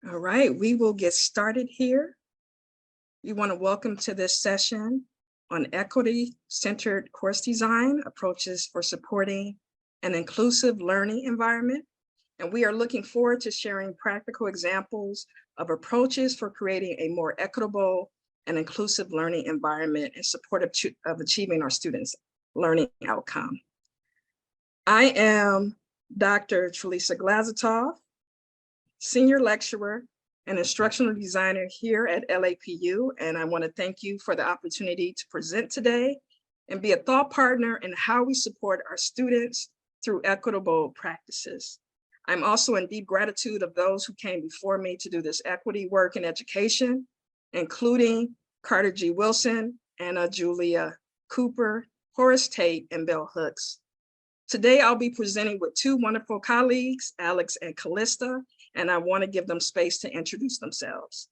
All right, we will get started here. We want to welcome to this session on equity-centered course design, approaches for supporting an inclusive learning environment. And we are looking forward to sharing practical examples of approaches for creating a more equitable and inclusive learning environment in support of achieving our students' learning outcome. I am Dr. Tralisa Glazatoff, Senior Lecturer and Instructional Designer here at LAPU, and I want to thank you for the opportunity to present today and be a thought partner in how we support our students through equitable practices. I'm also in deep gratitude of those who came before me to do this equity work in education, including Carter G. Wilson, Anna Julia Cooper, Horace Tate, and Bell Hooks. Today, I'll be presenting with two wonderful colleagues, Alex and Callista, and I want to give them space to introduce themselves.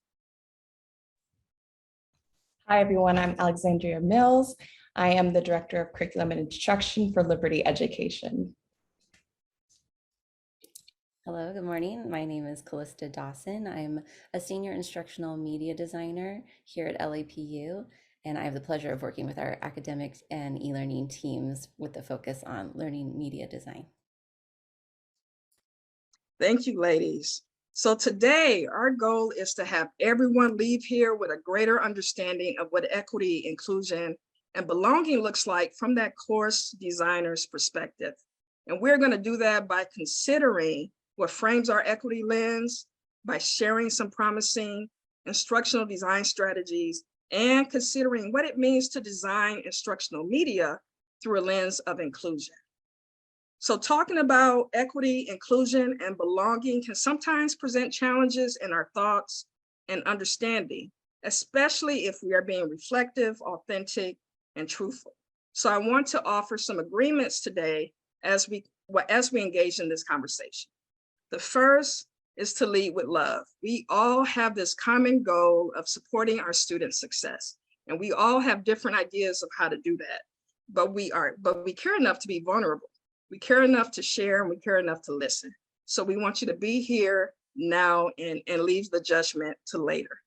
Hi, everyone. I'm Alexandria Mills. I am the Director of Curriculum and Instruction for Liberty Education. Hello, good morning. My name is Callista Dawson. I'm a Senior Instructional Media Designer here at LAPU, and I have the pleasure of working with our academic and e-learning teams with the focus on learning media design. Thank you, ladies. So today, our goal is to have everyone leave here with a greater understanding of what equity, inclusion, and belonging looks like from that course designer's perspective. And we're going to do that by considering what frames our equity lens, by sharing some promising instructional design strategies, and considering what it means to design instructional media through a lens of inclusion. So talking about equity, inclusion, and belonging can sometimes present challenges in our thoughts and understanding, especially if we are being reflective, authentic, and truthful. So I want to offer some agreements today as we engage in this conversation. The first is to lead with love. We all have this common goal of supporting our students' success, and we all have different ideas of how to do that. But we care enough to be vulnerable. We care enough to share, and we care enough to listen. So we want you to be here now and leave the judgment to later.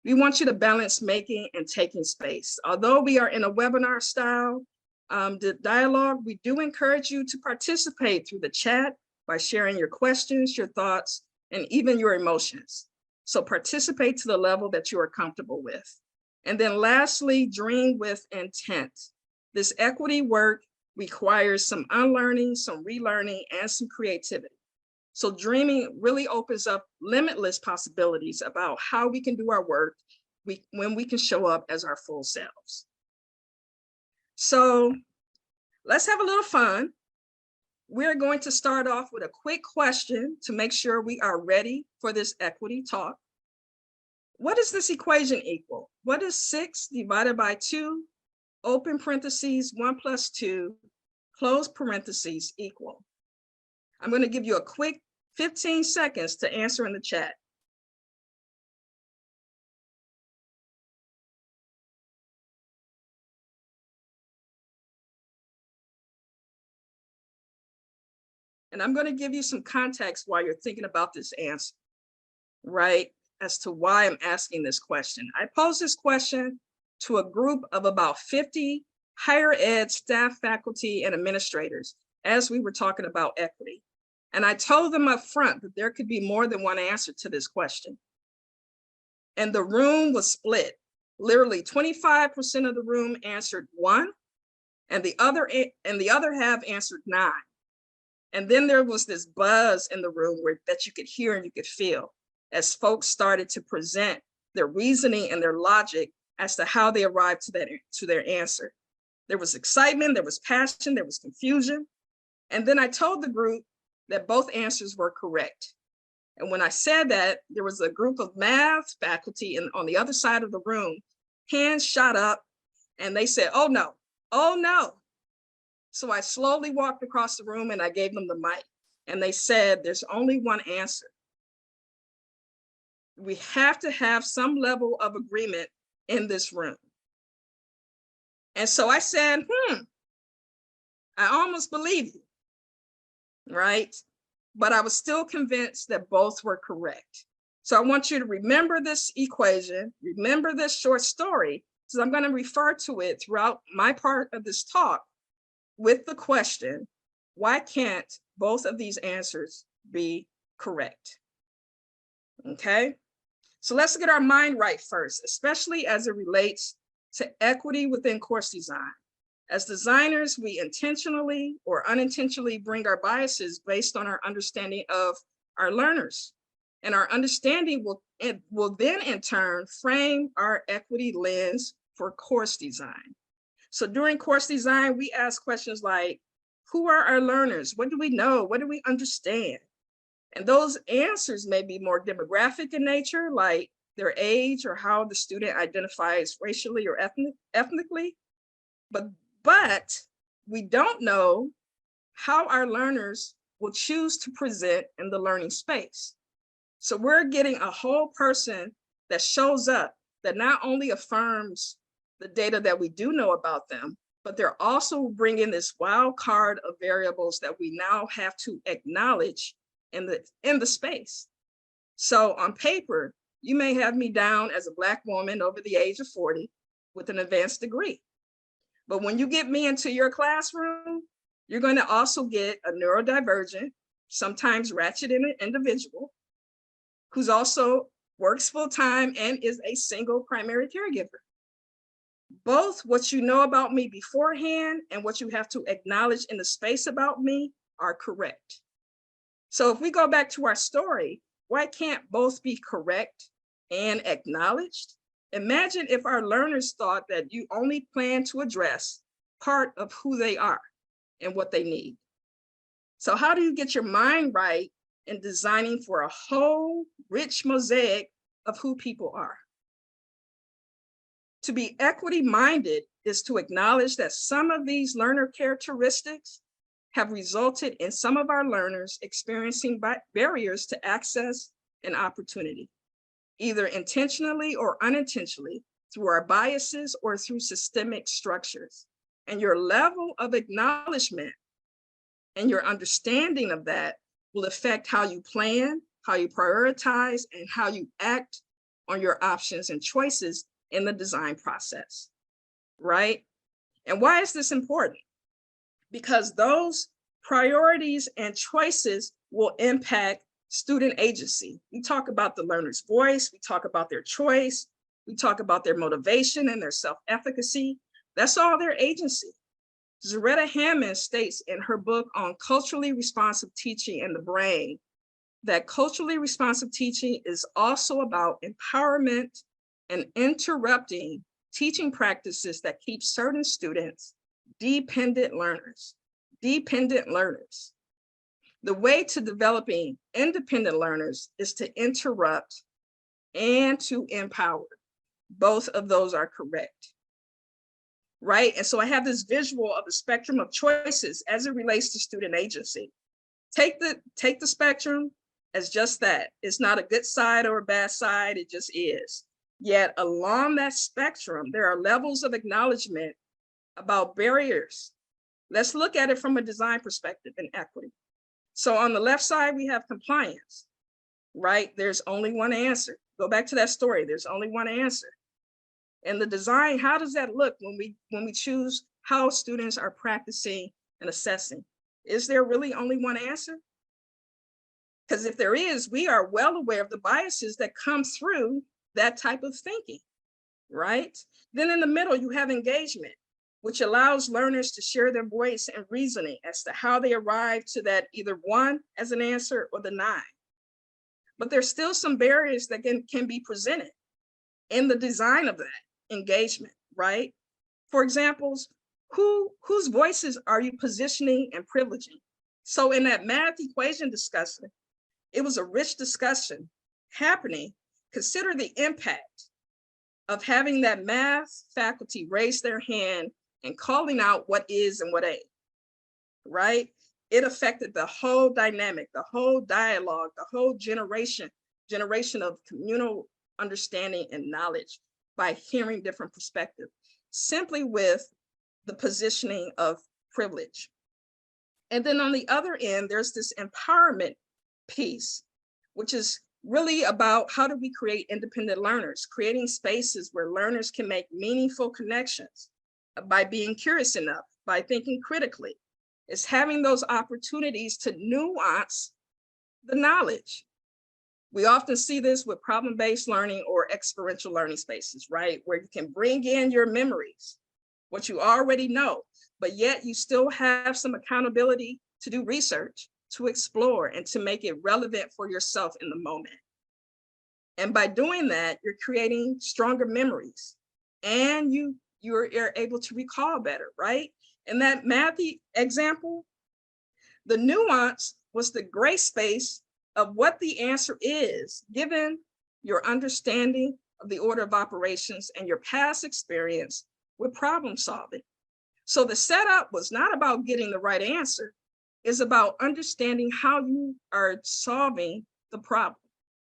We want you to balance making and taking space. Although we are in a webinar style the dialogue, we do encourage you to participate through the chat by sharing your questions, your thoughts, and even your emotions. So participate to the level that you are comfortable with. And then lastly, dream with intent. This equity work requires some unlearning, some relearning, and some creativity. So dreaming really opens up limitless possibilities about how we can do our work when we can show up as our full selves. So let's have a little fun. We're going to start off with a quick question to make sure we are ready for this equity talk. What does this equation equal? What is 6 divided by 2, open parentheses, 1 plus 2, close parentheses equal? I'm going to give you a quick 15 seconds to answer in the chat. And I'm going to give you some context while you're thinking about this answer, right? As to why I'm asking this question. I posed this question to a group of about 50 higher ed staff, faculty, and administrators as we were talking about equity. And I told them up front that there could be more than one answer to this question. And the room was split. Literally 25% of the room answered 1, and the other half answered 9. And then there was this buzz in the room that you could hear and you could feel as folks started to present their reasoning and their logic as to how they arrived to their answer. There was excitement, there was passion, there was confusion. And then I told the group that both answers were correct. And when I said that, there was a group of math faculty on the other side of the room, hands shot up, and they said, "Oh no, oh no." So I slowly walked across the room and I gave them the mic. And they said, "There's only one answer. We have to have some level of agreement in this room." And so I said, I almost believe you, right? But I was still convinced that both were correct. So I want you to remember this equation, remember this short story, because I'm going to refer to it throughout my part of this talk with the question, why can't both of these answers be correct? Okay, so let's get our mind right first, especially as it relates to equity within course design. As designers, we intentionally or unintentionally bring our biases based on our understanding of our learners. And our understanding will then in turn frame our equity lens for course design. So during course design, we ask questions like, who are our learners? What do we know? What do we understand? And those answers may be more demographic in nature, like their age or how the student identifies racially or ethnically. But we don't know how our learners will choose to present in the learning space. So we're getting a whole person that shows up that not only affirms the data that we do know about them, but they're also bringing this wild card of variables that we now have to acknowledge in the space. So on paper, you may have me down as a Black woman over the age of 40 with an advanced degree. But when you get me into your classroom, you're going to also get a neurodivergent, sometimes ratchet individual who's also works full-time and is a single primary caregiver. Both what you know about me beforehand and what you have to acknowledge in the space about me are correct. So if we go back to our story, why can't both be correct and acknowledged? Imagine if our learners thought that you only plan to address part of who they are and what they need. So how do you get your mind right in designing for a whole rich mosaic of who people are? To be equity-minded is to acknowledge that some of these learner characteristics have resulted in some of our learners experiencing barriers to access and opportunity, either intentionally or unintentionally, through our biases or through systemic structures. And your level of acknowledgement and your understanding of that will affect how you plan, how you prioritize, and how you act on your options and choices in the design process, right? And why is this important? Because those priorities and choices will impact student agency. We talk about the learner's voice, we talk about their choice, we talk about their motivation and their self-efficacy. That's all their agency. Zaretta Hammond states in her book on culturally responsive teaching and the brain that culturally responsive teaching is also about empowerment and interrupting teaching practices that keep certain students dependent learners. The way to developing independent learners is to interrupt and to empower. Both of those are correct, right? And so I have this visual of the spectrum of choices as it relates to student agency. Take the spectrum as just that. It's not a good side or a bad side, it just is. Yet along that spectrum, there are levels of acknowledgement about barriers. Let's look at it from a design perspective in equity. So on the left side, we have compliance, right? There's only one answer. Go back to that story, there's only one answer. And the design, how does that look when we choose how students are practicing and assessing? Is there really only one answer? Because if there is, we are well aware of the biases that come through that type of thinking, right? Then in the middle, you have engagement, which allows learners to share their voice and reasoning as to how they arrive to that either one as an answer or the 9. But there's still some barriers that can be presented in the design of that engagement, right? For examples, whose voices are you positioning and privileging? So in that math equation discussion, it was a rich discussion happening. Consider the impact of having that math faculty raise their hand and calling out what is and what ain't, right? It affected the whole dynamic, the whole dialogue, the whole generation of communal understanding and knowledge by hearing different perspectives, simply with the positioning of privilege. And then on the other end, there's this empowerment piece, which is really about how do we create independent learners, creating spaces where learners can make meaningful connections by being curious enough, by thinking critically. It's having those opportunities to nuance the knowledge. We often see this with problem-based learning or experiential learning spaces, right? Where you can bring in your memories, what you already know, but yet you still have some accountability to do research, to explore, and to make it relevant for yourself in the moment. And by doing that, you're creating stronger memories and you're able to recall better, right? In that math example, the nuance was the gray space of what the answer is, given your understanding of the order of operations and your past experience with problem solving. So the setup was not about getting the right answer, it's about understanding how you are solving the problem.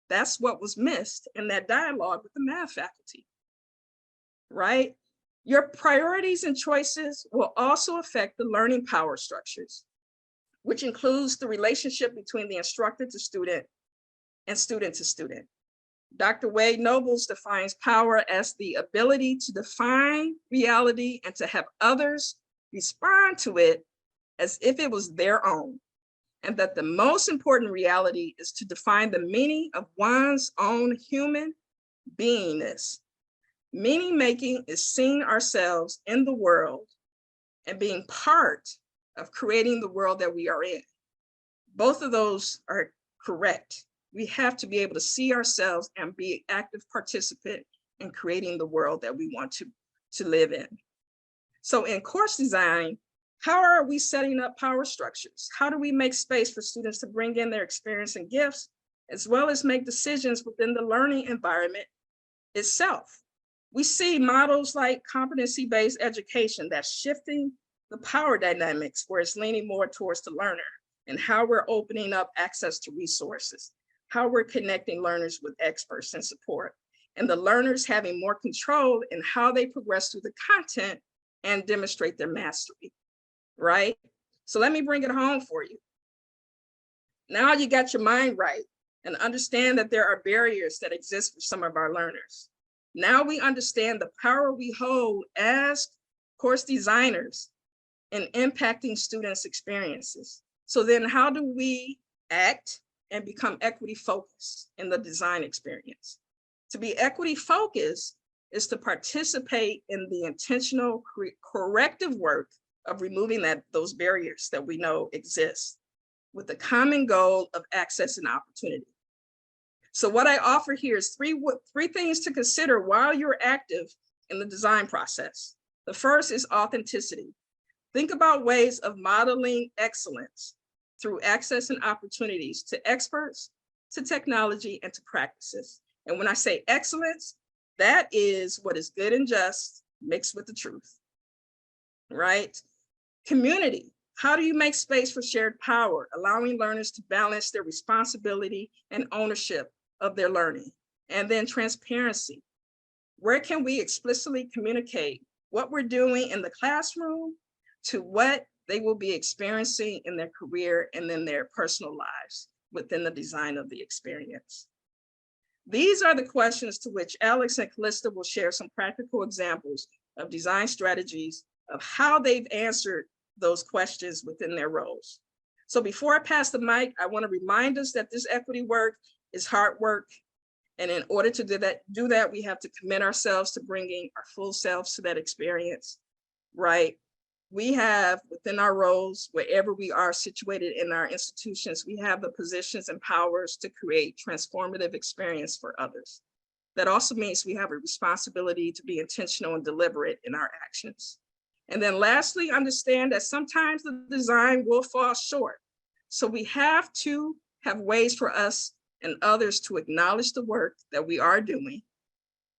That's what was missed in that dialogue with the math faculty, right? Your priorities and choices will also affect the learning power structures, which includes the relationship between the instructor to student and student to student. Dr. Wade Nobles defines power as the ability to define reality and to have others respond to it as if it was their own. And that the most important reality is to define the meaning of one's own human beingness. Meaning making is seeing ourselves in the world and being part of creating the world that we are in. Both of those are correct. We have to be able to see ourselves and be an active participant in creating the world that we want to live in. So in course design, how are we setting up power structures? How do we make space for students to bring in their experience and gifts, as well as make decisions within the learning environment itself? We see models like competency-based education that's shifting the power dynamics, where it's leaning more towards the learner, and how we're opening up access to resources, how we're connecting learners with experts and support, and the learners having more control in how they progress through the content and demonstrate their mastery, right? So let me bring it home for you. Now you got your mind right and understand that there are barriers that exist for some of our learners. Now we understand the power we hold as course designers in impacting students' experiences. So then how do we act and become equity focused in the design experience? To be equity focused is to participate in the intentional corrective work of removing those barriers that we know exist, with the common goal of access and opportunity. So what I offer here is three things to consider while you're active in the design process. The first is authenticity. Think about ways of modeling excellence through access and opportunities to experts, to technology, and to practices. And when I say excellence, that is what is good and just mixed with the truth, right? Community. How do you make space for shared power, allowing learners to balance their responsibility and ownership of their learning? And then transparency. Where can we explicitly communicate what we're doing in the classroom to what they will be experiencing in their career and in their personal lives within the design of the experience? These are the questions to which Alex and Callista will share some practical examples of design strategies of how they've answered those questions within their roles. So before I pass the mic, I want to remind us that this equity work is hard work. And in order to do that, we have to commit ourselves to bringing our full selves to that experience, right? We have within our roles, wherever we are situated in our institutions, we have the positions and powers to create transformative experience for others. That also means we have a responsibility to be intentional and deliberate in our actions. And then lastly, understand that sometimes the design will fall short. So we have to have ways for us and others to acknowledge the work that we are doing,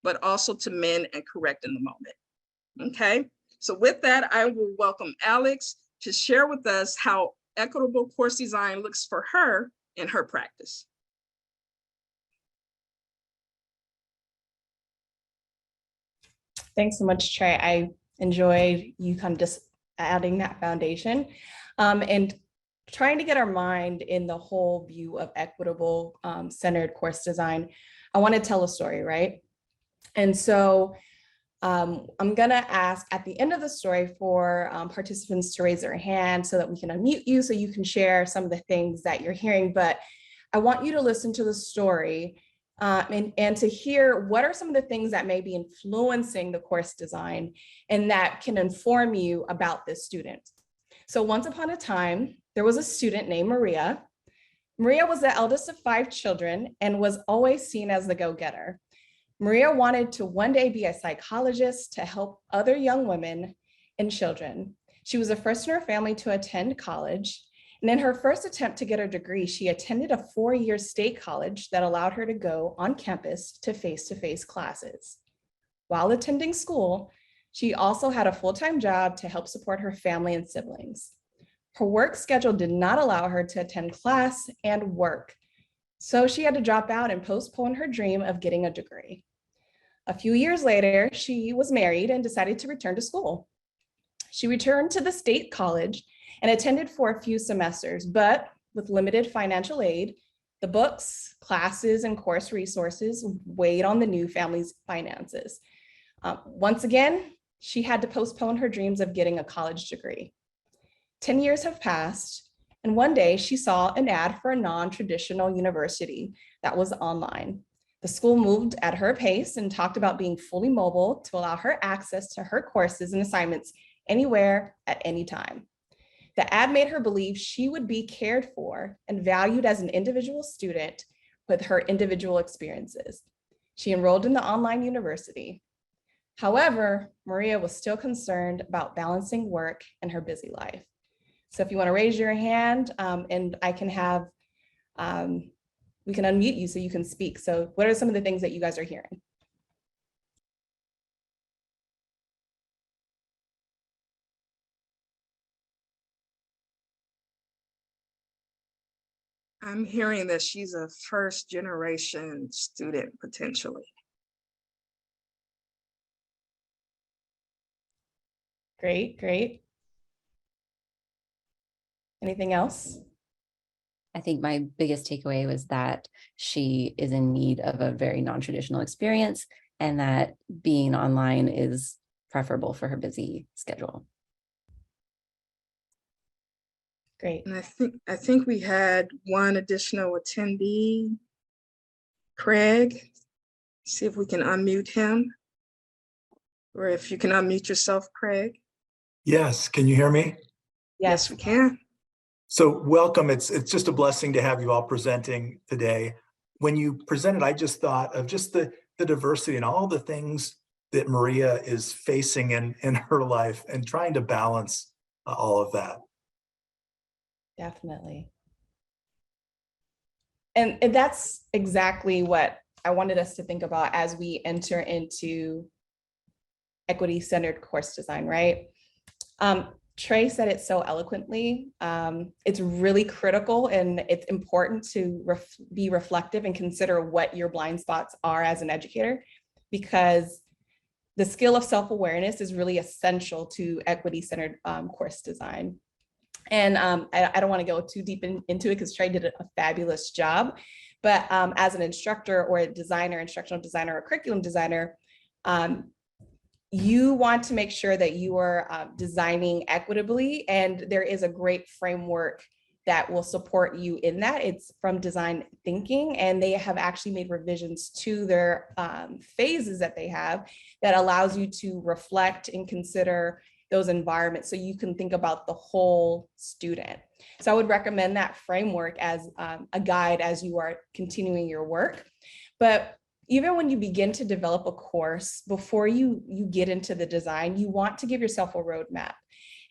but also to mend and correct in the moment, okay? So with that, I will welcome Alex to share with us how equitable course design looks for her in her practice. Thanks so much, Trey. I enjoyed you kind of just adding that foundation. And trying to get our mind in the whole view of equitable centered course design, I want to tell a story, right? And so I'm gonna ask at the end of the story for participants to raise their hand so that we can unmute you so you can share some of the things that you're hearing. But I want you to listen to the story and to hear what are some of the things that may be influencing the course design and that can inform you about this student. So once upon a time, there was a student named Maria. Maria was the eldest of 5 children and was always seen as the go-getter. Maria wanted to one day be a psychologist to help other young women and children. She was the first in her family to attend college. And in her first attempt to get her degree, she attended a 4-year state college that allowed her to go on campus to face-to-face classes. While attending school, she also had a full-time job to help support her family and siblings. Her work schedule did not allow her to attend class and work, so she had to drop out and postpone her dream of getting a degree. A few years later, she was married and decided to return to school. She returned to the state college and attended for a few semesters, but with limited financial aid, the books, classes, and course resources weighed on the new family's finances. Once again, she had to postpone her dreams of getting a college degree. 10 years have passed, and one day she saw an ad for a non-traditional university that was online. The school moved at her pace and talked about being fully mobile to allow her access to her courses and assignments anywhere at any time. The ad made her believe she would be cared for and valued as an individual student with her individual experiences. She enrolled in the online university. However, Maria was still concerned about balancing work and her busy life. So if you want to raise your hand and I can have, we can unmute you so you can speak. So what are some of the things that you guys are hearing? I'm hearing that she's a first generation student potentially. Great, great. Anything else? I think my biggest takeaway was that she is in need of a very non-traditional experience and that being online is preferable for her busy schedule. Great. And I think we had one additional attendee, Craig. See if we can unmute him. Or if you can unmute yourself, Craig. Yes, can you hear me? Yes, we can. So welcome. It's just a blessing to have you all presenting today. When you presented, I just thought of just the diversity and all the things that Maria is facing in her life and trying to balance all of that. Definitely. And that's exactly what I wanted us to think about as we enter into equity-centered course design, right? Trey said it so eloquently. It's really critical and it's important to be reflective and consider what your blind spots are as an educator, because the skill of self-awareness is really essential to equity-centered course design. And I don't want to go too deep into it because Trey did a fabulous job. But as an instructor or a designer, instructional designer or curriculum designer, you want to make sure that you are designing equitably, and there is a great framework that will support you in that. It's from Design Thinking, and they have actually made revisions to their phases that they have that allows you to reflect and consider those environments so you can think about the whole student. So I would recommend that framework as a guide as you are continuing your work. But even when you begin to develop a course, before you get into the design, you want to give yourself a roadmap.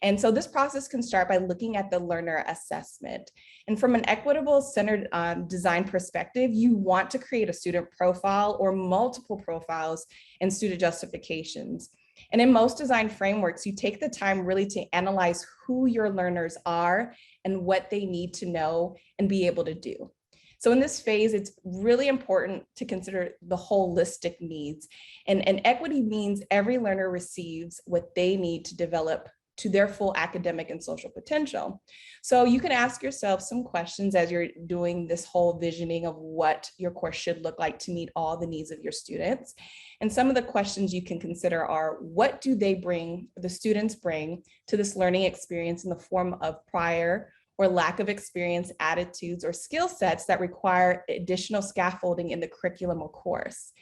And so this process can start by looking at the learner assessment. And from an equitable centered design perspective, you want to create a student profile or multiple profiles and student justifications. And in most design frameworks, you take the time really to analyze who your learners are and what they need to know and be able to do. So in this phase, it's really important to consider the holistic needs. And equity means every learner receives what they need to develop to their full academic and social potential. So you can ask yourself some questions as you're doing this whole visioning of what your course should look like to meet all the needs of your students. And some of the questions you can consider are, what do they bring, the students bring to this learning experience in the form of prior or lack of experience, attitudes, or skill sets that require additional scaffolding in the curriculum or course?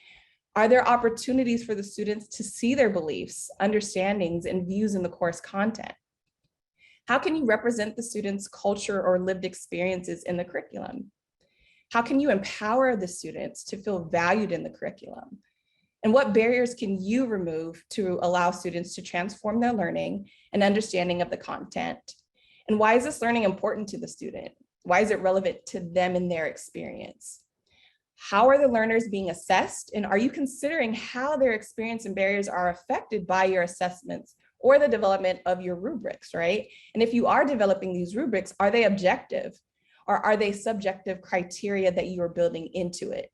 Are there opportunities for the students to see their beliefs, understandings, and views in the course content? How can you represent the students' culture or lived experiences in the curriculum? How can you empower the students to feel valued in the curriculum? And what barriers can you remove to allow students to transform their learning and understanding of the content? And why is this learning important to the student? Why is it relevant to them and their experience? How are the learners being assessed? And are you considering how their experience and barriers are affected by your assessments or the development of your rubrics, right? And if you are developing these rubrics, are they objective or are they subjective criteria that you are building into it?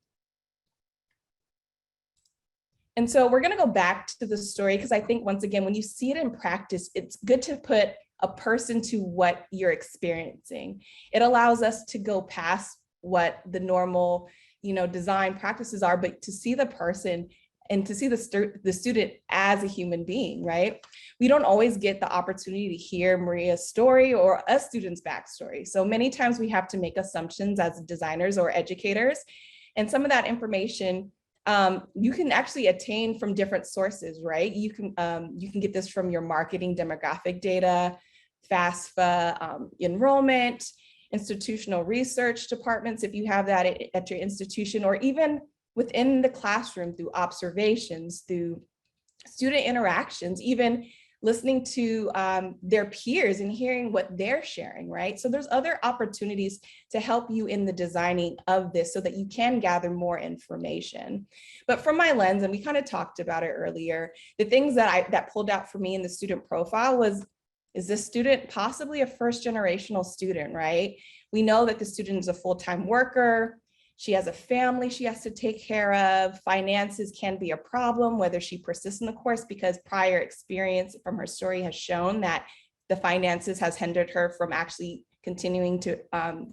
And so we're gonna go back to the story because I think once again, when you see it in practice, it's good to put a person to what you're experiencing. It allows us to go past what the normal design practices are, but to see the person and to see the student as a human being, right? We don't always get the opportunity to hear Maria's story or a student's backstory. So many times we have to make assumptions as designers or educators. And some of that information you can actually attain from different sources, right? You can get this from your marketing demographic data, FAFSA, enrollment, institutional research departments, if you have that at your institution, or even within the classroom through observations, through student interactions, even listening to their peers and hearing what they're sharing, right? So there's other opportunities to help you in the designing of this so that you can gather more information. But from my lens, and we kind of talked about it earlier, the things that pulled out for me in the student profile was, is this student possibly a first generational student, right? We know that the student is a full-time worker. She has a family she has to take care of. Finances can be a problem, whether she persists in the course, because prior experience from her story has shown that the finances has hindered her from actually continuing to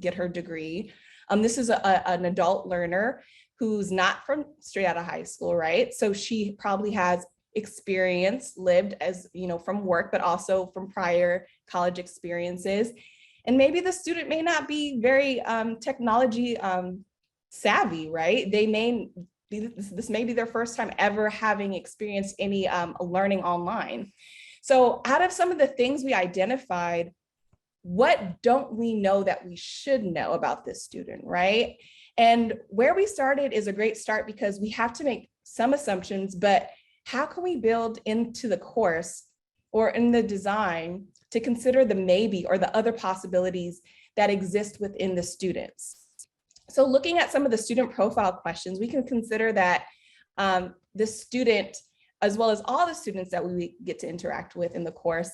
get her degree. This is an adult learner who's not from straight out of high school, right? So she probably has experience lived as, from work, but also from prior college experiences. And maybe the student may not be very technology savvy, right? This may be their first time ever having experienced any learning online. So out of some of the things we identified, what don't we know that we should know about this student, right? And where we started is a great start because we have to make some assumptions, but how can we build into the course or in the design to consider the maybe or the other possibilities that exist within the students? So looking at some of the student profile questions, we can consider that the student, as well as all the students that we get to interact with in the course,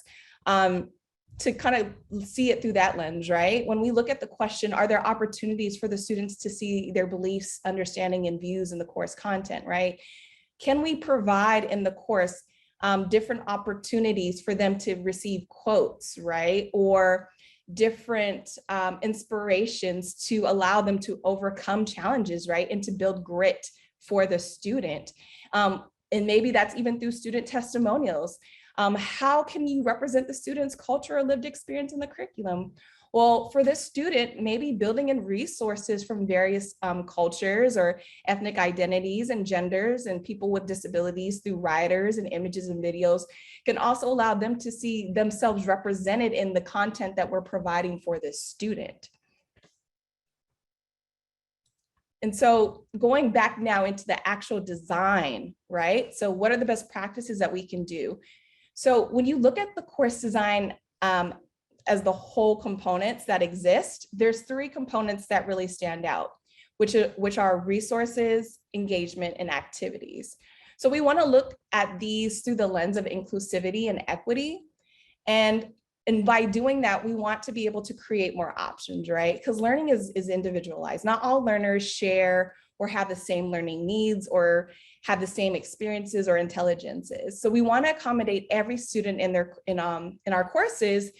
to kind of see it through that lens, right? When we look at the question, are there opportunities for the students to see their beliefs, understanding, and views in the course content, right? Can we provide in the course different opportunities for them to receive quotes, right? Or different inspirations to allow them to overcome challenges, right? And to build grit for the student. And maybe that's even through student testimonials. How can you represent the student's culture or lived experience in the curriculum? Well, for this student, maybe building in resources from various cultures or ethnic identities and genders and people with disabilities through writers and images and videos can also allow them to see themselves represented in the content that we're providing for this student. And so going back now into the actual design, right? So what are the best practices that we can do? So when you look at the course design, as the whole components that exist, there's 3 components that really stand out, which are resources, engagement, and activities. So we want to look at these through the lens of inclusivity and equity. And by doing that, we want to be able to create more options, right? Because learning is individualized. Not all learners share or have the same learning needs or have the same experiences or intelligences. So we want to accommodate every student in our courses,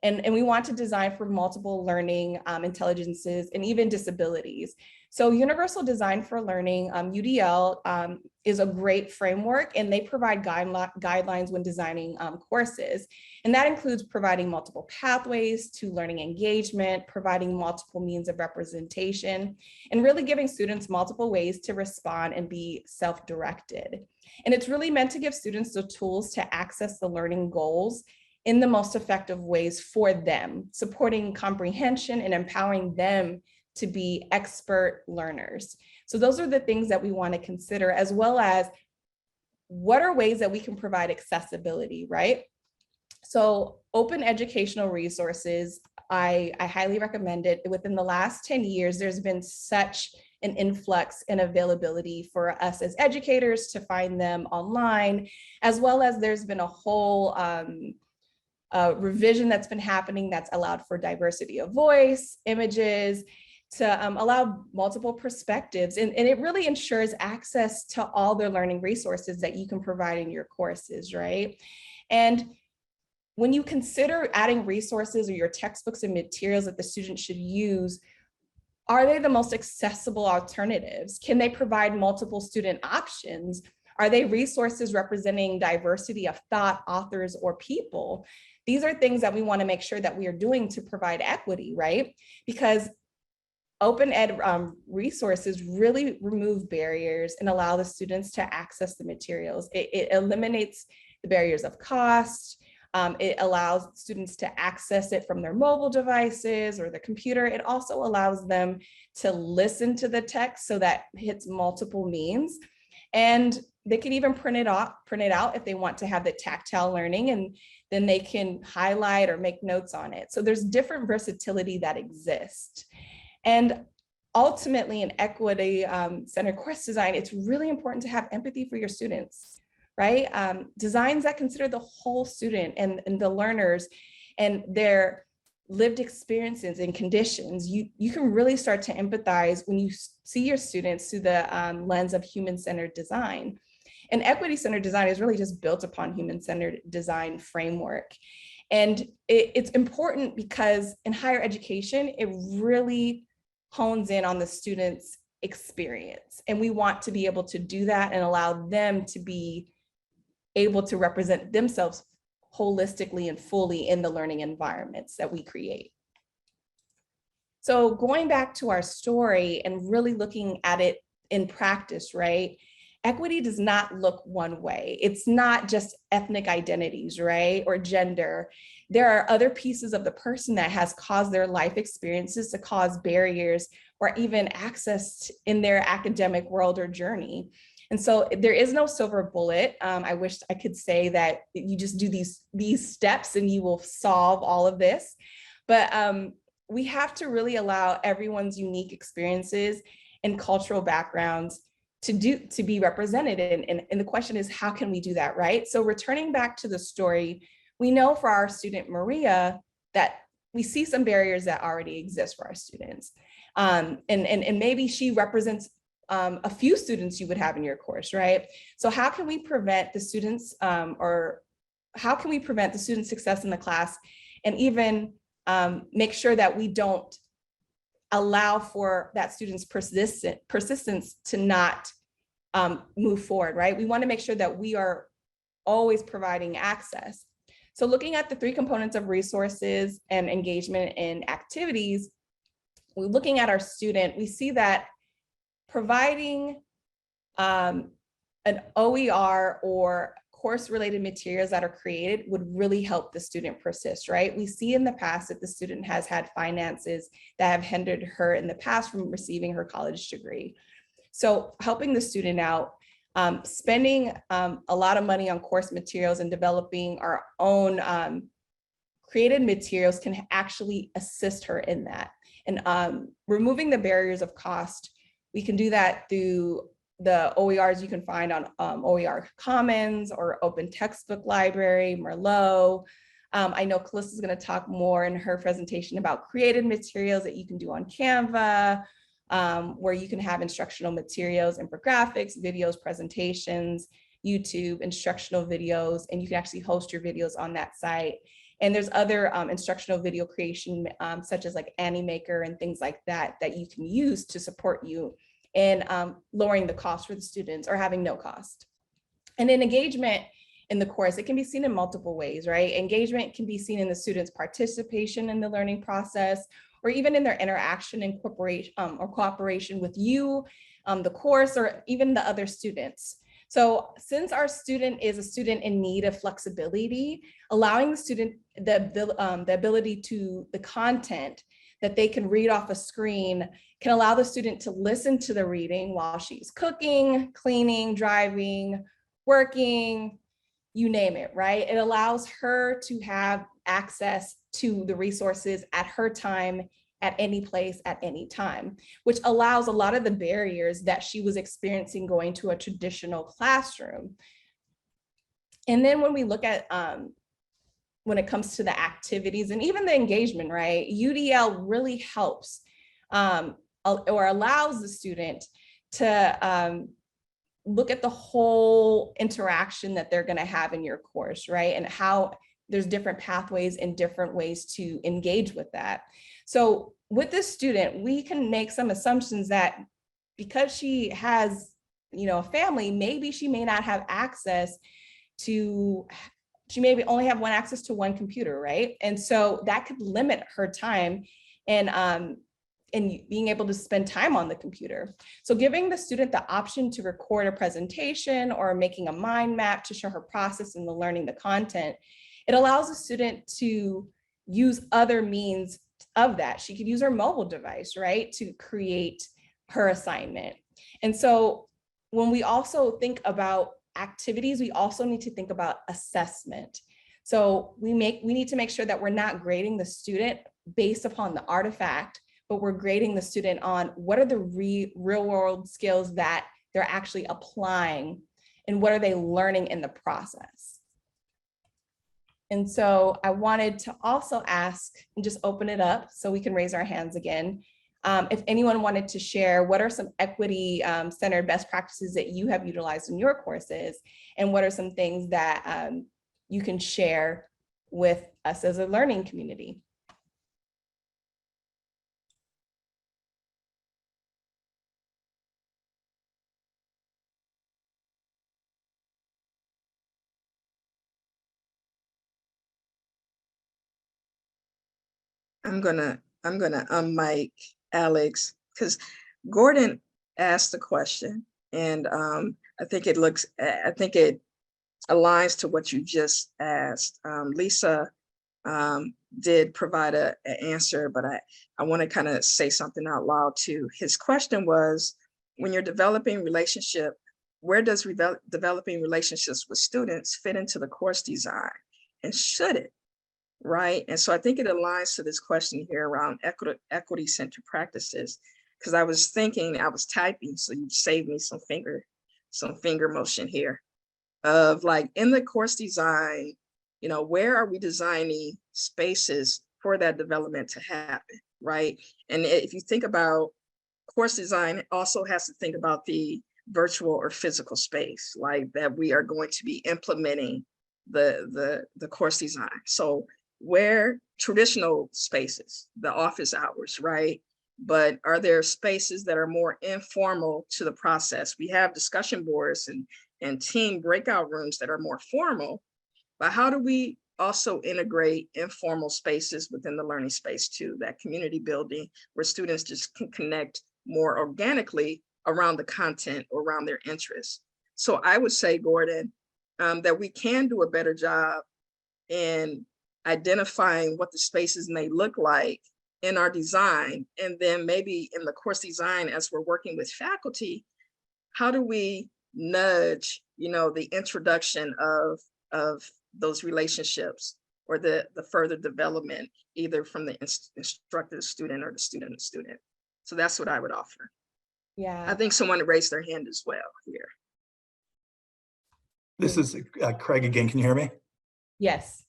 and we want to design for multiple learning intelligences and even disabilities. So Universal Design for Learning, UDL, is a great framework, and they provide guidelines when designing courses. And that includes providing multiple pathways to learning engagement, providing multiple means of representation, and really giving students multiple ways to respond and be self-directed. And it's really meant to give students the tools to access the learning goals in the most effective ways for them, supporting comprehension and empowering them to be expert learners. So those are the things that we want to consider, as well as what are ways that we can provide accessibility, right? So open educational resources, I highly recommend it. Within the last 10 years, there's been such an influx in availability for us as educators to find them online, as well as there's been a whole revision that's been happening that's allowed for diversity of voice, images, to allow multiple perspectives. And it really ensures access to all the learning resources that you can provide in your courses, right? And when you consider adding resources or your textbooks and materials that the student should use, are they the most accessible alternatives? Can they provide multiple student options? Are they resources representing diversity of thought, authors, or people? These are things that we want to make sure that we are doing to provide equity, right? Because open ed resources really remove barriers and allow the students to access the materials. It eliminates the barriers of cost. It allows students to access it from their mobile devices or the computer. It also allows them to listen to the text so that hits multiple means. And they can even print it out if they want to have the tactile learning, and then they can highlight or make notes on it. So there's different versatility that exists. And ultimately, in equity centered course design, it's really important to have empathy for your students, right? Designs that consider the whole student and the learners and their lived experiences and conditions. You can really start to empathize when you see your students through the lens of human-centered design. And equity-centered design is really just built upon human-centered design framework. And it's important because in higher education, it really hones in on the student's experience. And we want to be able to do that and allow them to be able to represent themselves holistically and fully in the learning environments that we create. So going back to our story and really looking at it in practice, right? Equity does not look one way. It's not just ethnic identities, right? Or gender. There are other pieces of the person that has caused their life experiences to cause barriers or even access in their academic world or journey. And so there is no silver bullet. I wish I could say that you just do these steps and you will solve all of this. But we have to really allow everyone's unique experiences and cultural backgrounds to be represented. And the question is, how can we do that, right? So returning back to the story, we know for our student Maria that we see some barriers that already exist for our students. And maybe she represents a few students you would have in your course, right? So how can we prevent the students or how can we prevent the student success in the class and even make sure that we don't allow for that student's persistence to not move forward, right? We want to make sure that we are always providing access. So looking at the three components of resources and engagement in activities, we're looking at our student, we see that providing an OER or course-related materials that are created would really help the student persist, right? We see in the past that the student has had finances that have hindered her in the past from receiving her college degree. So helping the student out, spending a lot of money on course materials and developing our own created materials can actually assist her in that. And removing the barriers of cost, we can do that through the OERs you can find on OER Commons or Open Textbook Library, Merlot. I know Calista is going to talk more in her presentation about created materials that you can do on Canva, where you can have instructional materials, infographics, videos, presentations, YouTube, instructional videos, and you can actually host your videos on that site. And there's other instructional video creation, such as like Animaker and things like that, that you can use to support you in lowering the cost for the students or having no cost. And then engagement in the course, it can be seen in multiple ways, right? Engagement can be seen in the students' participation in the learning process, or even in their interaction and cooperation with you, the course, or even the other students. So since our student is a student in need of flexibility, allowing the student the ability to the content that they can read off a screen can allow the student to listen to the reading while she's cooking, cleaning, driving, working, you name it, right? It allows her to have access to the resources at her time, at any place, at any time, which allows a lot of the barriers that she was experiencing going to a traditional classroom. And then when we look at, when it comes to the activities and even the engagement, right? UDL really helps or allows the student to look at the whole interaction that they're going to have in your course, right? And how there's different pathways and different ways to engage with that. So with this student, we can make some assumptions that because she has, a family, maybe she may not have access to, she maybe only have access to one computer, right? And so that could limit her time and being able to spend time on the computer. So giving the student the option to record a presentation or making a mind map to show her process in the learning the content, it allows the student to use other means of that. She could use her mobile device, right, to create her assignment. And so when we also think about activities, we also need to think about assessment. So we need to make sure that we're not grading the student based upon the artifact, but we're grading the student on what are the real world skills that they're actually applying and what are they learning in the process. And so I wanted to also ask and just open it up so we can raise our hands again. If anyone wanted to share, what are some equity centered best practices that you have utilized in your courses? And what are some things that you can share with us as a learning community? I'm gonna unmic Alex because Gordon asked the question, and I think it aligns to what you just asked. Lisa did provide an answer, but I want to kind of say something out loud too. His question was, when you're developing relationship, where does developing relationships with students fit into the course design, and should it? Right. And so I think it aligns to this question here around equity-centered practices, because I was typing, so you saved me some finger motion here of like in the course design, where are we designing spaces for that development to happen, right? And if you think about course design, it also has to think about the virtual or physical space, like that we are going to be implementing the course design. So where traditional spaces, the office hours, right? But are there spaces that are more informal to the process? We have discussion boards and team breakout rooms that are more formal, but how do we also integrate informal spaces within the learning space too, that community building where students just can connect more organically around the content or around their interests? So I would say, Gordon, that we can do a better job in identifying what the spaces may look like in our design. And then maybe in the course design, as we're working with faculty, how do we nudge, the introduction of those relationships or the further development, either from the instructor to student or the student to student. So that's what I would offer. Yeah. I think someone raised their hand as well here. This is Craig again. Can you hear me? Yes.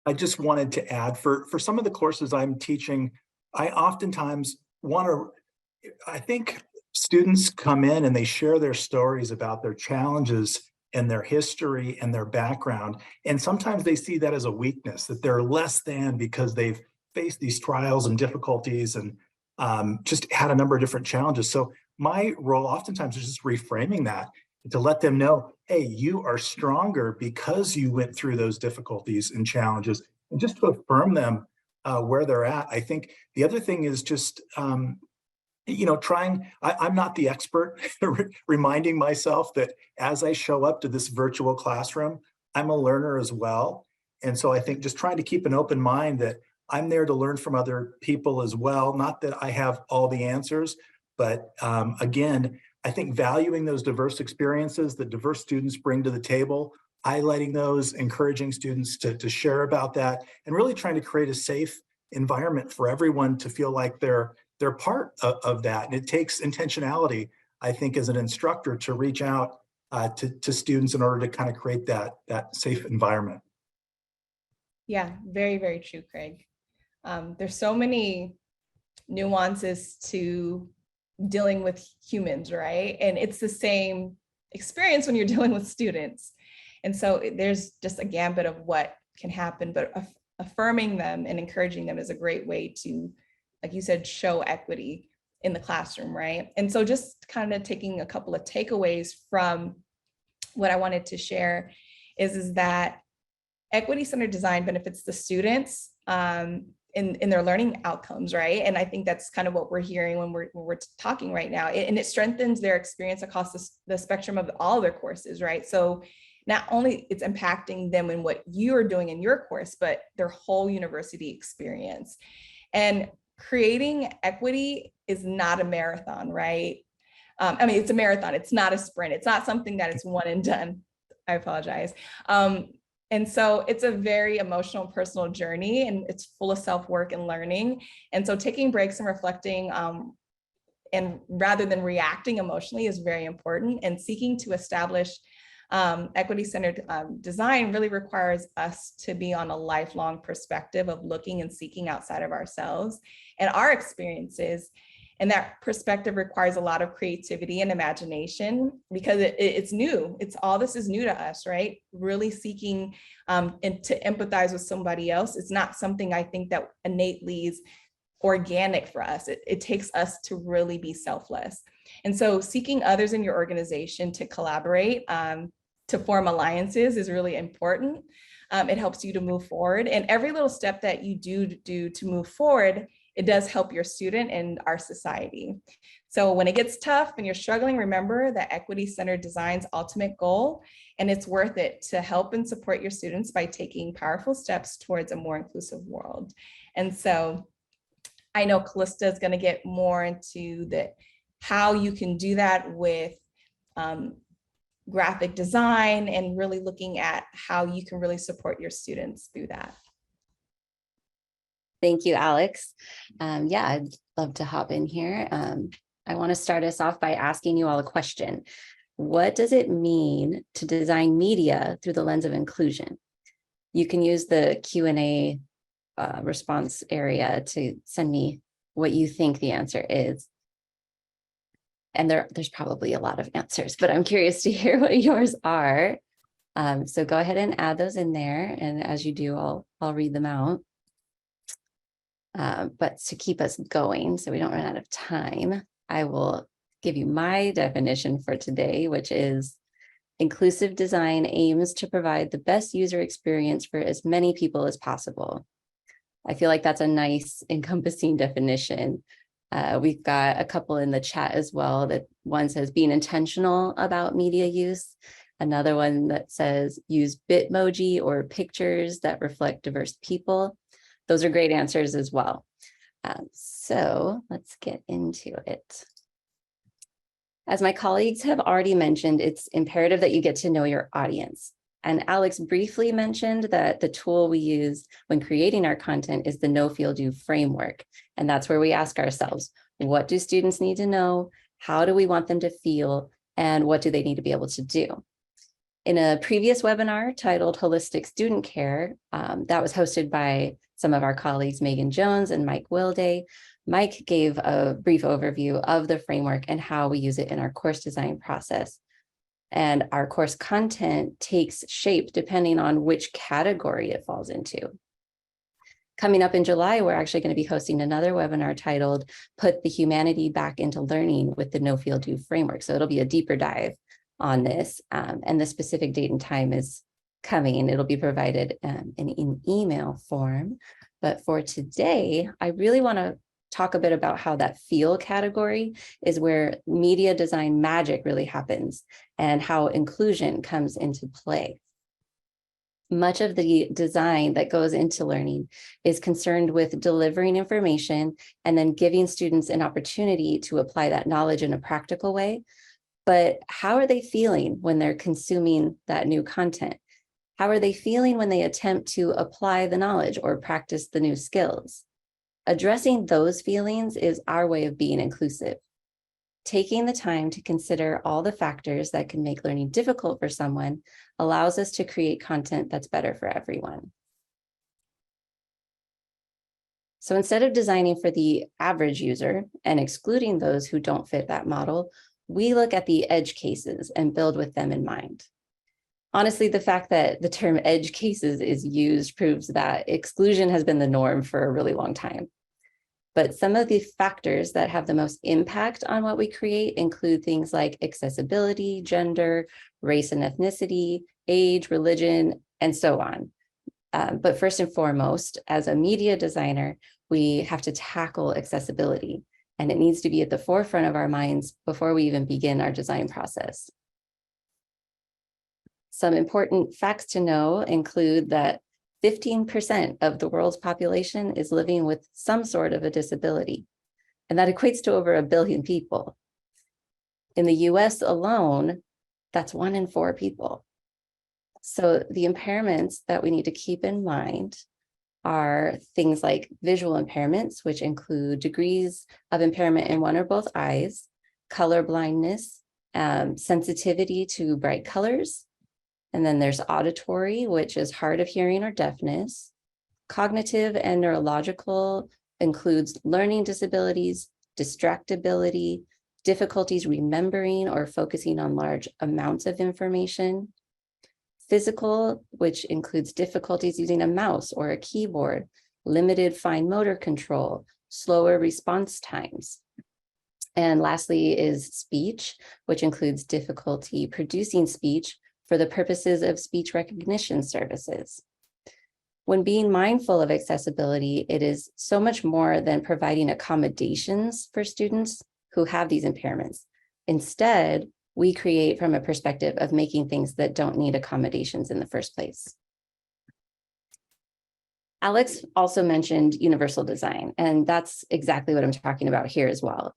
I just wanted to add for some of the courses I'm teaching, I oftentimes want to I think students come in and they share their stories about their challenges and their history and their background. And sometimes they see that as a weakness, that they're less than because they've faced these trials and difficulties and just had a number of different challenges. So my role oftentimes is just reframing that to let them know, hey, you are stronger because you went through those difficulties and challenges, and just to affirm them where they're at. I think the other thing is just I'm not the expert, reminding myself that as I show up to this virtual classroom, I'm a learner as well. And so I think just trying to keep an open mind that I'm there to learn from other people as well. Not that I have all the answers, but again, I think valuing those diverse experiences that diverse students bring to the table, highlighting those, encouraging students to share about that, and really trying to create a safe environment for everyone to feel like they're part of that. And it takes intentionality, I think, as an instructor to reach out to students in order to kind of create that safe environment. Yeah, very, very true, Craig. There's so many nuances to dealing with humans, right? And it's the same experience when you're dealing with students. And so there's just a gambit of what can happen, but affirming them and encouraging them is a great way to, like you said, show equity in the classroom, right? And so just kind of taking a couple of takeaways from what I wanted to share is that equity-centered design benefits the students in their learning outcomes, right? And I think that's kind of what we're hearing when we're talking right now. And it strengthens their experience across the spectrum of all their courses, right? So not only it's impacting them in what you're doing in your course, but their whole university experience. And creating equity is not a marathon, right? I mean, it's a marathon. It's not a sprint. It's not something that is one and done. I apologize. And so it's a very emotional, personal journey, and it's full of self-work and learning. And so taking breaks and reflecting and rather than reacting emotionally is very important. And seeking to establish equity-centered design really requires us to be on a lifelong perspective of looking and seeking outside of ourselves and our experiences. And that perspective requires a lot of creativity and imagination because it's new. All this is new to us, right? Really seeking and to empathize with somebody else. It's not something I think that innately is organic for us. It takes us to really be selfless. And so seeking others in your organization to collaborate, to form alliances is really important. It helps you to move forward. And every little step that you do to move forward, it does help your student and our society. So when it gets tough and you're struggling, remember that equity-centered design's ultimate goal, and it's worth it to help and support your students by taking powerful steps towards a more inclusive world. And so I know Callista is going to get more into how you can do that with graphic design and really looking at how you can really support your students through that. Thank you, Alex. Yeah, I'd love to hop in here. I want to start us off by asking you all a question. What does it mean to design media through the lens of inclusion? You can use the Q&A response area to send me what you think the answer is. And there's probably a lot of answers, but I'm curious to hear what yours are. So go ahead and add those in there. And as you do, I'll read them out. But to keep us going, so we don't run out of time, I will give you my definition for today, which is inclusive design aims to provide the best user experience for as many people as possible. I feel like that's a nice encompassing definition. We've got a couple in the chat as well. That one says being intentional about media use. Another one that says use Bitmoji or pictures that reflect diverse people. Those are great answers as well. So let's get into it. As my colleagues have already mentioned, it's imperative that you get to know your audience. And Alex briefly mentioned that the tool we use when creating our content is the Know, Feel, Do framework. And that's where we ask ourselves, what do students need to know? How do we want them to feel? And what do they need to be able to do? In a previous webinar titled Holistic Student Care, that was hosted by some of our colleagues, Megan Jones and Mike Wilday, Mike gave a brief overview of the framework and how we use it in our course design process. And our course content takes shape depending on which category it falls into. Coming up in July, we're actually going to be hosting another webinar titled Put the Humanity Back into Learning with the No Feel Do framework. So it'll be a deeper dive on this, and the specific date and time is coming. It'll be provided in email form. But for today, I really want to talk a bit about how that feel category is where media design magic really happens and how inclusion comes into play. Much of the design that goes into learning is concerned with delivering information and then giving students an opportunity to apply that knowledge in a practical way. But how are they feeling when they're consuming that new content? How are they feeling when they attempt to apply the knowledge or practice the new skills? Addressing those feelings is our way of being inclusive. Taking the time to consider all the factors that can make learning difficult for someone allows us to create content that's better for everyone. So instead of designing for the average user and excluding those who don't fit that model, we look at the edge cases and build with them in mind. Honestly, the fact that the term edge cases is used proves that exclusion has been the norm for a really long time. But some of the factors that have the most impact on what we create include things like accessibility, gender, race and ethnicity, age, religion, and so on. But first and foremost, as a media designer, we have to tackle accessibility, and it needs to be at the forefront of our minds before we even begin our design process. Some important facts to know include that 15% of the world's population is living with some sort of a disability, and that equates to over 1 billion people. In the US alone, that's 1 in 4 people. So the impairments that we need to keep in mind are things like visual impairments, which include degrees of impairment in one or both eyes, color blindness, sensitivity to bright colors. And then there's auditory, which is hard of hearing or deafness. Cognitive and neurological includes learning disabilities, distractibility, difficulties remembering or focusing on large amounts of information. Physical, which includes difficulties using a mouse or a keyboard, limited fine motor control, slower response times. And lastly is speech, which includes difficulty producing speech for the purposes of speech recognition services. When being mindful of accessibility, it is so much more than providing accommodations for students who have these impairments. Instead, we create from a perspective of making things that don't need accommodations in the first place. Alex also mentioned universal design, and that's exactly what I'm talking about here as well.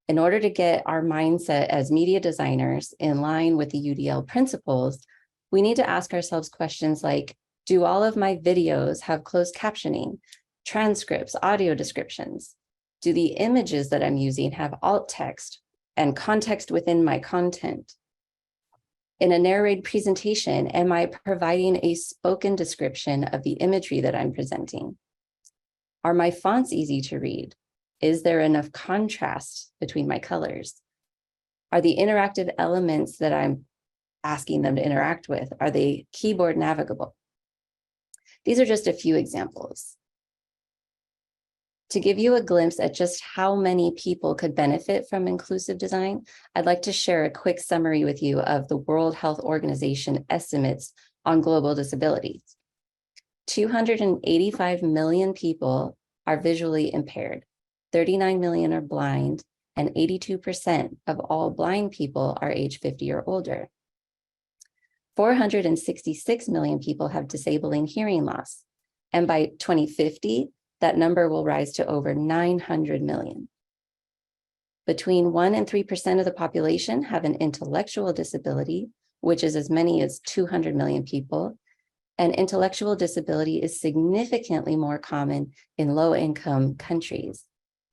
In order to get our mindset as media designers in line with the UDL principles, we need to ask ourselves questions like, do all of my videos have closed captioning, transcripts, audio descriptions? Do the images that I'm using have alt text and context within my content? In a narrated presentation, am I providing a spoken description of the imagery that I'm presenting? Are my fonts easy to read? Is there enough contrast between my colors? Are the interactive elements that I'm asking them to interact with, are they keyboard navigable? These are just a few examples. To give you a glimpse at just how many people could benefit from inclusive design, I'd like to share a quick summary with you of the World Health Organization estimates on global disabilities. 285 million people are visually impaired, 39 million are blind, and 82% of all blind people are age 50 or older. 466 million people have disabling hearing loss, and by 2050, that number will rise to over 900 million. Between 1% and 3% of the population have an intellectual disability, which is as many as 200 million people, and intellectual disability is significantly more common in low-income countries,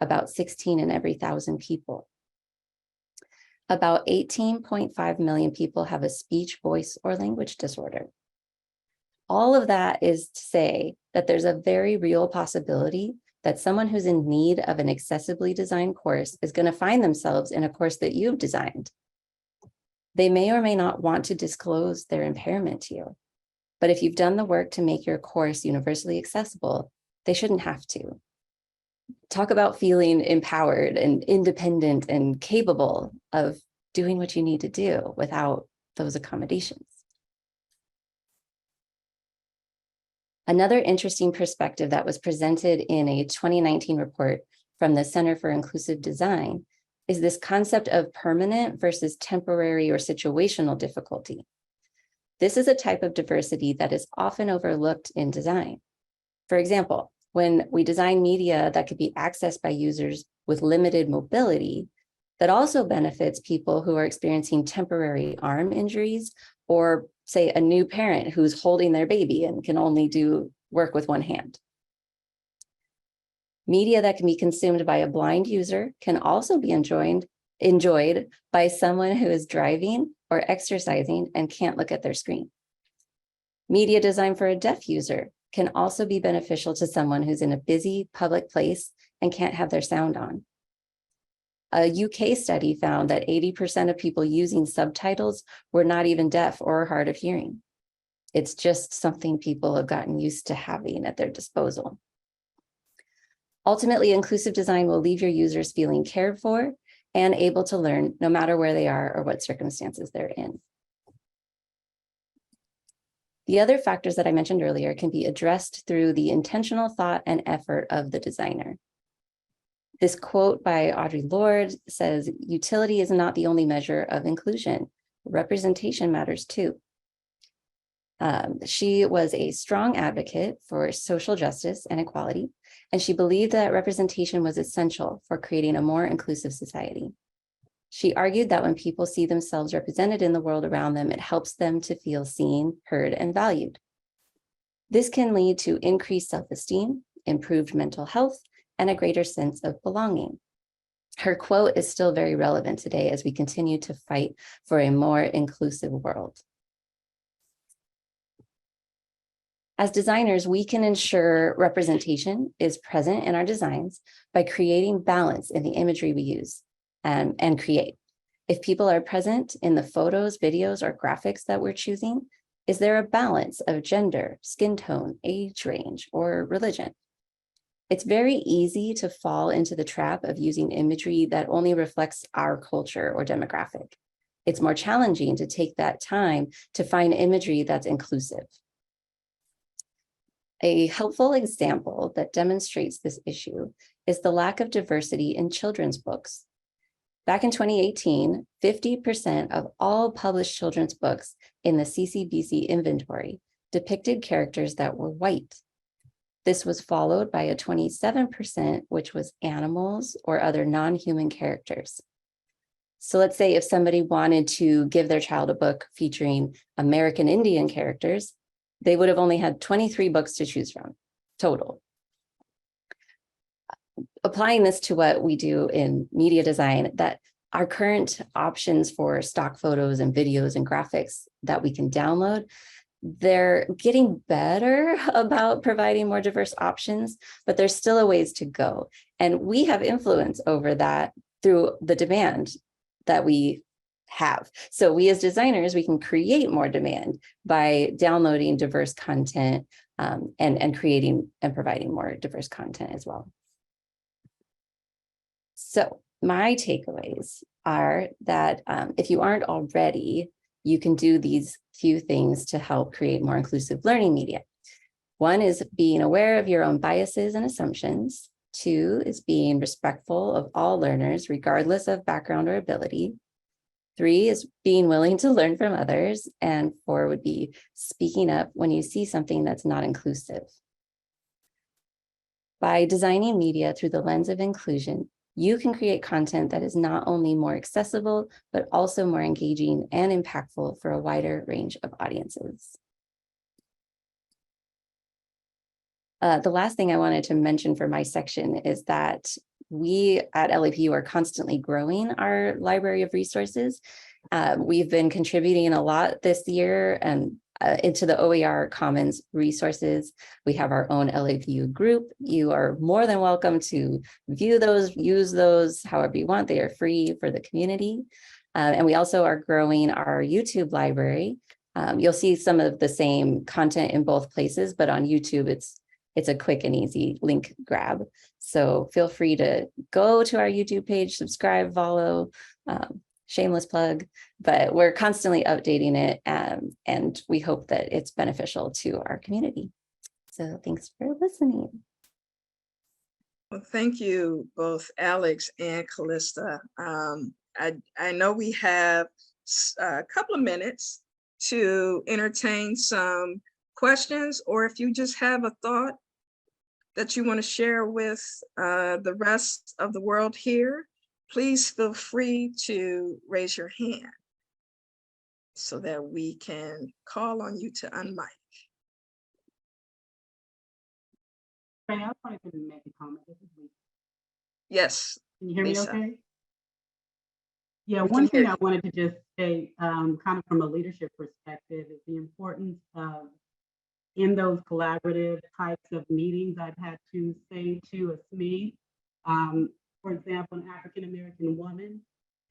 about 16 in every 1,000 people. About 18.5 million people have a speech, voice, or language disorder. All of that is to say that there's a very real possibility that someone who's in need of an accessibly designed course is going to find themselves in a course that you've designed. They may or may not want to disclose their impairment to you, but if you've done the work to make your course universally accessible, they shouldn't have to. Talk about feeling empowered and independent and capable of doing what you need to do without those accommodations. Another interesting perspective that was presented in a 2019 report from the Center for Inclusive Design is this concept of permanent versus temporary or situational difficulty. This is a type of diversity that is often overlooked in design. For example, when we design media that could be accessed by users with limited mobility, that also benefits people who are experiencing temporary arm injuries, or say a new parent who's holding their baby and can only do work with one hand. Media that can be consumed by a blind user can also be enjoyed by someone who is driving or exercising and can't look at their screen. Media designed for a deaf user can also be beneficial to someone who's in a busy public place and can't have their sound on. A UK study found that 80% of people using subtitles were not even deaf or hard of hearing. It's just something people have gotten used to having at their disposal. Ultimately, inclusive design will leave your users feeling cared for and able to learn no matter where they are or what circumstances they're in. The other factors that I mentioned earlier can be addressed through the intentional thought and effort of the designer. This quote by Audre Lorde says, "Utility is not the only measure of inclusion. Representation matters too." She was a strong advocate for social justice and equality, and she believed that representation was essential for creating a more inclusive society. She argued that when people see themselves represented in the world around them, it helps them to feel seen, heard, and valued. This can lead to increased self-esteem, improved mental health, and a greater sense of belonging. Her quote is still very relevant today as we continue to fight for a more inclusive world. As designers, we can ensure representation is present in our designs by creating balance in the imagery we use and create. If people are present in the photos, videos, or graphics that we're choosing, is there a balance of gender, skin tone, age range, or religion? It's very easy to fall into the trap of using imagery that only reflects our culture or demographic. It's more challenging to take that time to find imagery that's inclusive. A helpful example that demonstrates this issue is the lack of diversity in children's books. Back in 2018, 50% of all published children's books in the CCBC inventory depicted characters that were white. This was followed by a 27%, which was animals or other non-human characters. So let's say if somebody wanted to give their child a book featuring American Indian characters, they would have only had 23 books to choose from total. Applying this to what we do in media design, that our current options for stock photos and videos and graphics that we can download, they're getting better about providing more diverse options, but there's still a ways to go. And we have influence over that through the demand that we have. So we as designers, we can create more demand by downloading diverse content and creating and providing more diverse content as well. So my takeaways are that if you aren't already, you can do these few things to help create more inclusive learning media. One is being aware of your own biases and assumptions. Two is being respectful of all learners, regardless of background or ability. Three is being willing to learn from others. And four would be speaking up when you see something that's not inclusive. By designing media through the lens of inclusion, you can create content that is not only more accessible, but also more engaging and impactful for a wider range of audiences. The last thing I wanted to mention for my section is that we at LAPU are constantly growing our library of resources. We've been contributing a lot this year, and into the OER Commons resources. We have our own LAView group. You are more than welcome to view those, use those however you want. They are free for the community. And we also are growing our YouTube library. You'll see some of the same content in both places, but on YouTube, it's a quick and easy link grab. So feel free to go to our YouTube page, subscribe, follow, shameless plug, but we're constantly updating it, and we hope that it's beneficial to our community. So thanks for listening. Well, thank you, both Alex and Callista. I know we have a couple of minutes to entertain some questions, or if you just have a thought that you want to share with the rest of the world here, please feel free to raise your hand so that we can call on you to unmic. I wanted to make a comment. This is Lisa. Yes. Can you hear me Lisa. okay? Yeah, We one can hear thing I you. wanted to just say, kind of from a leadership perspective, is the importance of, in those collaborative types of meetings, I've had to say to a SME, for example, an African-American woman,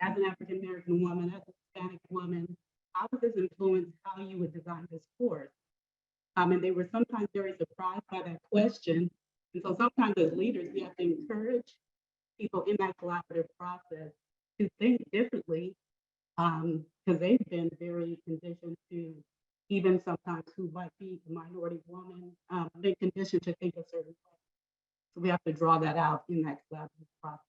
as an African-American woman, as a Hispanic woman, how does this influence how you would design this course? And they were sometimes very surprised by that question. And so sometimes as leaders, we have to encourage people in that collaborative process to think differently, because they've been very conditioned to, even sometimes who might be a minority woman, been conditioned to think a certain way. So we have to draw that out in that collaborative process.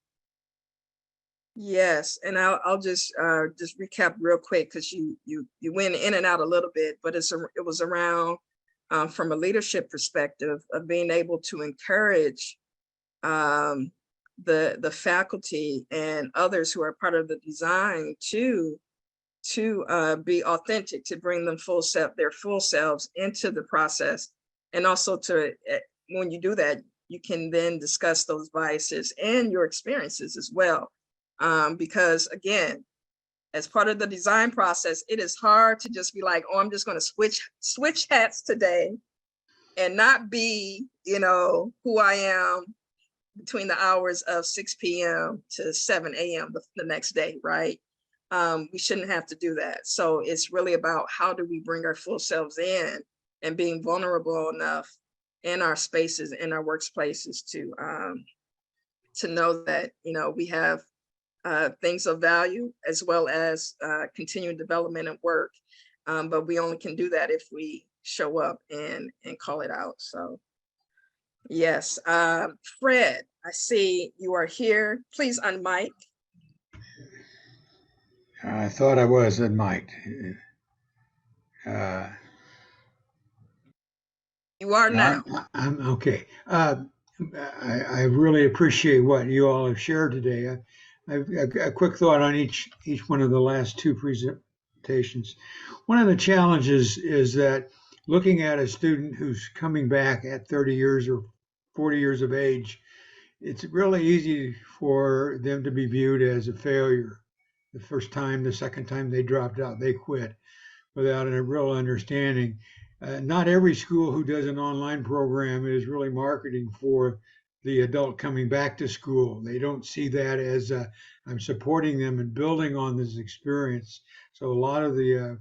Yes, and I'll just recap real quick, because you went in and out a little bit, but it was around from a leadership perspective of being able to encourage the faculty and others who are part of the design to be authentic, to bring them their full selves into the process, and also to, when you do that, you can then discuss those biases and your experiences as well. Because again, as part of the design process, it is hard to just be like, oh, I'm just going to switch hats today and not be, who I am between the hours of 6 p.m. to 7 a.m. the next day, right? We shouldn't have to do that. So it's really about how do we bring our full selves in, and being vulnerable enough in our spaces, in our workplaces, to know that, we have things of value as well as continuing development and work. But we only can do that if we show up and call it out. So yes, Fred, I see you are here. Please unmic. I thought I was unmiked. You are now. I'm okay. I really appreciate what you all have shared today. I've a quick thought on each one of the last two presentations. One of the challenges is that looking at a student who's coming back at 30 years or 40 years of age, it's really easy for them to be viewed as a failure. The first time, the second time they dropped out, they quit without a real understanding. Not every school who does an online program is really marketing for the adult coming back to school. They don't see that as I'm supporting them and building on this experience. So a lot of the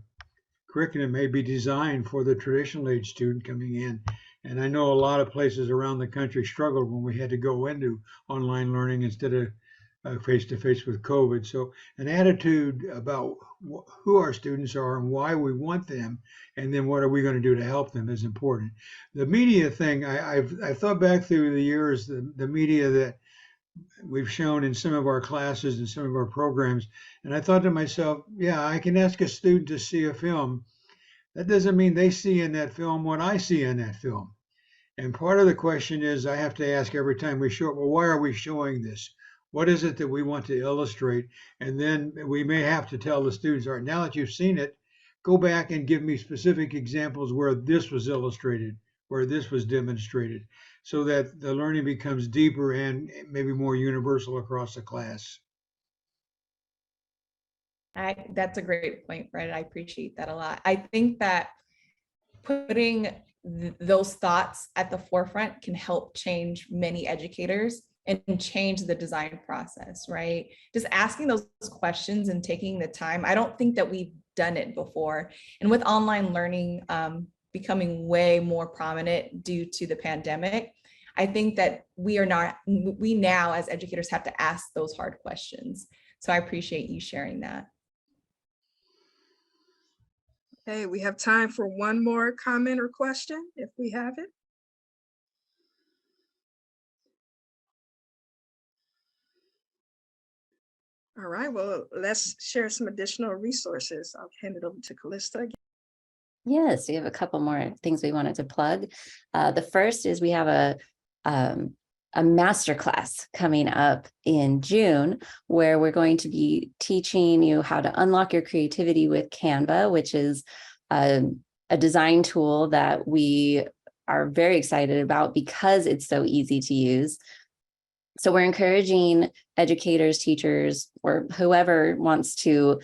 curriculum may be designed for the traditional age student coming in. And I know a lot of places around the country struggled when we had to go into online learning instead of face-to-face with COVID. So an attitude about who our students are and why we want them, and then what are we going to do to help them is important. The media thing, I've thought back through the years, the media that we've shown in some of our classes and some of our programs, and I thought to myself, yeah, I can ask a student to see a film. That doesn't mean they see in that film what I see in that film. And part of the question is I have to ask every time we show it, well, why are we showing this? What is it that we want to illustrate? And then we may have to tell the students, all right, now that you've seen it, go back and give me specific examples where this was illustrated, where this was demonstrated, so that the learning becomes deeper and maybe more universal across the class. That's a great point, Fred. I appreciate that a lot. I think that putting those thoughts at the forefront can help change many educators and change the design process, right? Just asking those questions and taking the time. I don't think that we've done it before. And with online learning becoming way more prominent due to the pandemic, I think that we now as educators have to ask those hard questions. So I appreciate you sharing that. Okay, we have time for one more comment or question if we have it. All right, well, let's share some additional resources. I'll hand it over to Callista again. Yes, we have a couple more things we wanted to plug. The first is we have a masterclass coming up in June, where we're going to be teaching you how to unlock your creativity with Canva, which is a design tool that we are very excited about because it's so easy to use. So we're encouraging educators, teachers, or whoever wants to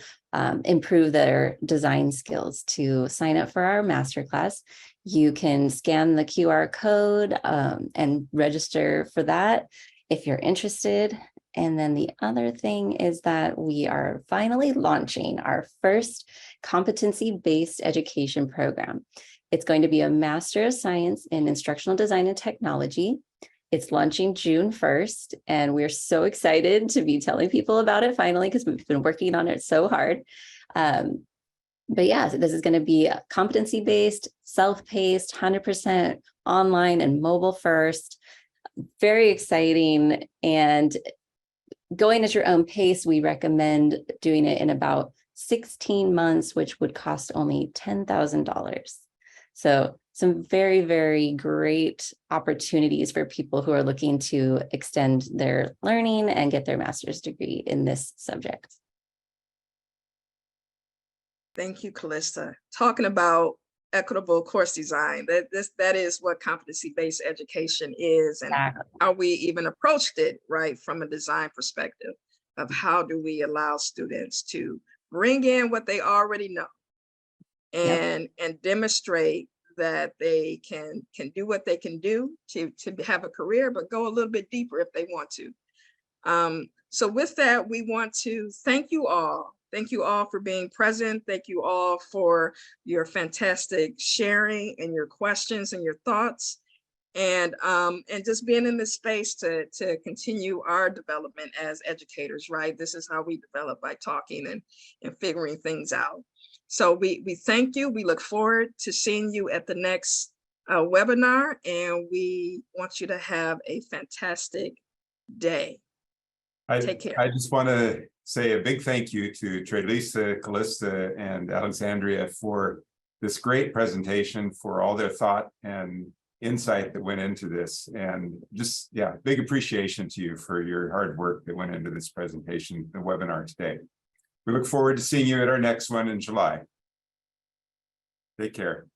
improve their design skills to sign up for our masterclass. You can scan the QR code and register for that if you're interested. And then the other thing is that we are finally launching our first competency-based education program. It's going to be a Master of Science in Instructional Design and Technology. It's launching June 1st, and we're so excited to be telling people about it finally because we've been working on it so hard. But yeah, so this is going to be competency-based, self-paced, 100% online and mobile first. Very exciting. And going at your own pace, we recommend doing it in about 16 months, which would cost only $10,000. So some very, very great opportunities for people who are looking to extend their learning and get their master's degree in this subject. Thank you, Callista. Talking about equitable course design, that is what competency-based education is, and how we even approached it, right, from a design perspective of how do we allow students to bring in what they already know and demonstrate that they can do what they can do to have a career, but go a little bit deeper if they want to. So with that, we want to thank you all. Thank you all for being present. Thank you all for your fantastic sharing and your questions and your thoughts, and just being in this space to continue our development as educators, right? This is how we develop, by talking and figuring things out. So we thank you. We look forward to seeing you at the next webinar, and we want you to have a fantastic day. Take care. I just want to say a big thank you to Trelisa, Callista, and Alexandria for this great presentation, for all their thought and insight that went into this. And just, yeah, big appreciation to you for your hard work that went into this presentation, the webinar today. We look forward to seeing you at our next one in July. Take care.